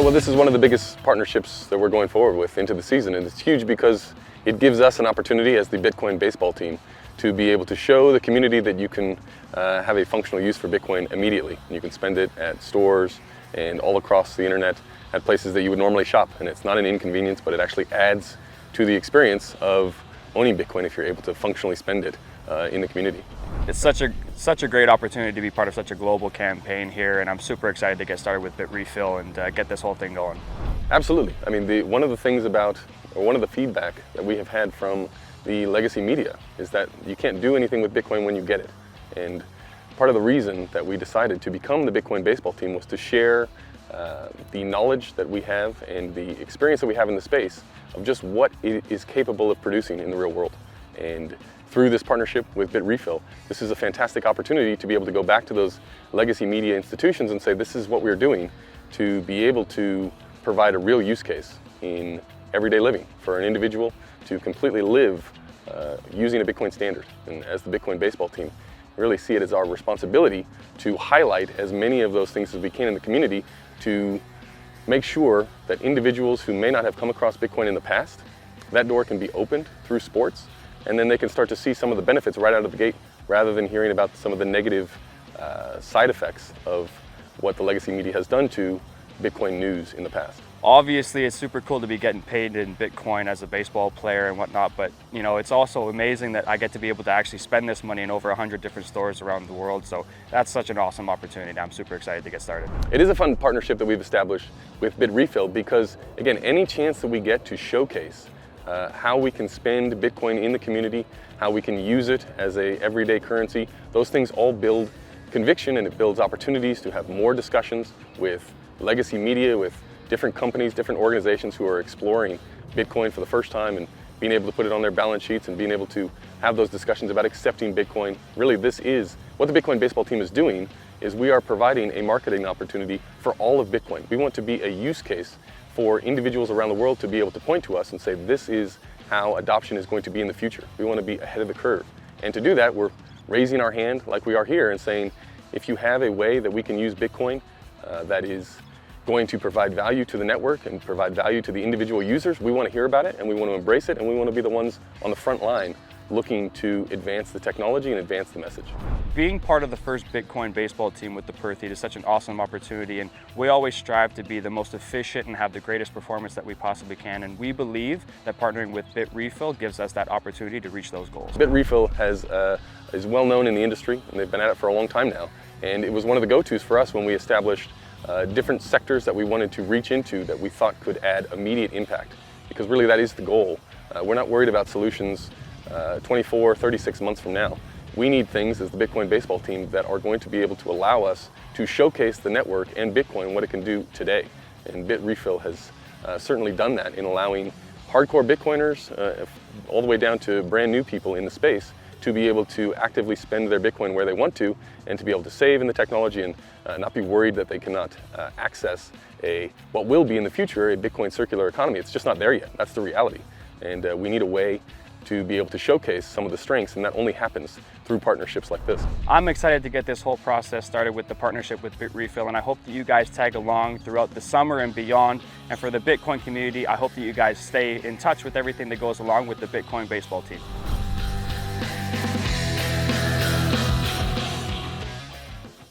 well, this is one of the biggest partnerships that we're going forward with into the season, and it's huge because it gives us an opportunity as the Bitcoin baseball team to be able to show the community that you can have a functional use for Bitcoin immediately. You can spend it at stores and all across the internet at places that you would normally shop, and it's not an inconvenience, but it actually adds to the experience of owning Bitcoin if you're able to functionally spend it in the community. It's such a great opportunity to be part of such a global campaign here, and I'm super excited to get started with Bitrefill and get this whole thing going. Absolutely. I mean, one of the things about, or one of the feedback that we have had from the legacy media is that you can't do anything with Bitcoin when you get it. And part of the reason that we decided to become the Bitcoin baseball team was to share the knowledge that we have and the experience that we have in the space of just what it is capable of producing in the real world. And through this partnership with Bitrefill, this is a fantastic opportunity to be able to go back to those legacy media institutions and say, this is what we're doing to be able to provide a real use case in everyday living for an individual to completely live using a Bitcoin standard. And as the Bitcoin baseball team, we really see it as our responsibility to highlight as many of those things as we can in the community to make sure that individuals who may not have come across Bitcoin in the past, that door can be opened through sports, and then they can start to see some of the benefits right out of the gate rather than hearing about some of the negative side effects of what the legacy media has done to Bitcoin news in the past. Obviously, it's super cool to be getting paid in Bitcoin as a baseball player and whatnot, but you know, it's also amazing that I get to be able to actually spend this money in over 100 different stores around the world. So that's such an awesome opportunity. I'm super excited to get started. It is a fun partnership that we've established with Bitrefill because, again, any chance that we get to showcase how we can spend Bitcoin in the community, how we can use it as a everyday currency, those things all build conviction, and it builds opportunities to have more discussions with legacy media, with different companies, different organizations who are exploring Bitcoin for the first time and being able to put it on their balance sheets and being able to have those discussions about accepting Bitcoin. Really, this is what the Bitcoin baseball team is doing, is we are providing a marketing opportunity for all of Bitcoin. We want to be a use case for individuals around the world to be able to point to us and say, this is how adoption is going to be in the future. We want to be ahead of the curve. And to do that, we're raising our hand like we are here and saying, if you have a way that we can use Bitcoin that is going to provide value to the network and provide value to the individual users, we want to hear about it and we want to embrace it, and we want to be the ones on the front line looking to advance the technology and advance the message. Being part of the first Bitcoin baseball team with the Perth HEAT is such an awesome opportunity, and we always strive to be the most efficient and have the greatest performance that we possibly can, and we believe that partnering with Bitrefill gives us that opportunity to reach those goals. Bitrefill is well known in the industry, and they've been at it for a long time now, and it was one of the go-tos for us when we established different sectors that we wanted to reach into that we thought could add immediate impact, because really that is the goal. We're not worried about solutions 24, 36 months from now. We need things as the Bitcoin baseball team that are going to be able to allow us to showcase the network and Bitcoin, what it can do today. And Bitrefill has certainly done that in allowing hardcore Bitcoiners all the way down to brand new people in the space to be able to actively spend their Bitcoin where they want to, and to be able to save in the technology and not be worried that they cannot access what will be in the future a Bitcoin circular economy. It's just not there yet. That's the reality. And we need a way to be able to showcase some of the strengths, and that only happens through partnerships like this. I'm excited to get this whole process started with the partnership with Bitrefill, and I hope that you guys tag along throughout the summer and beyond. And for the Bitcoin community, I hope that you guys stay in touch with everything that goes along with the Bitcoin baseball team.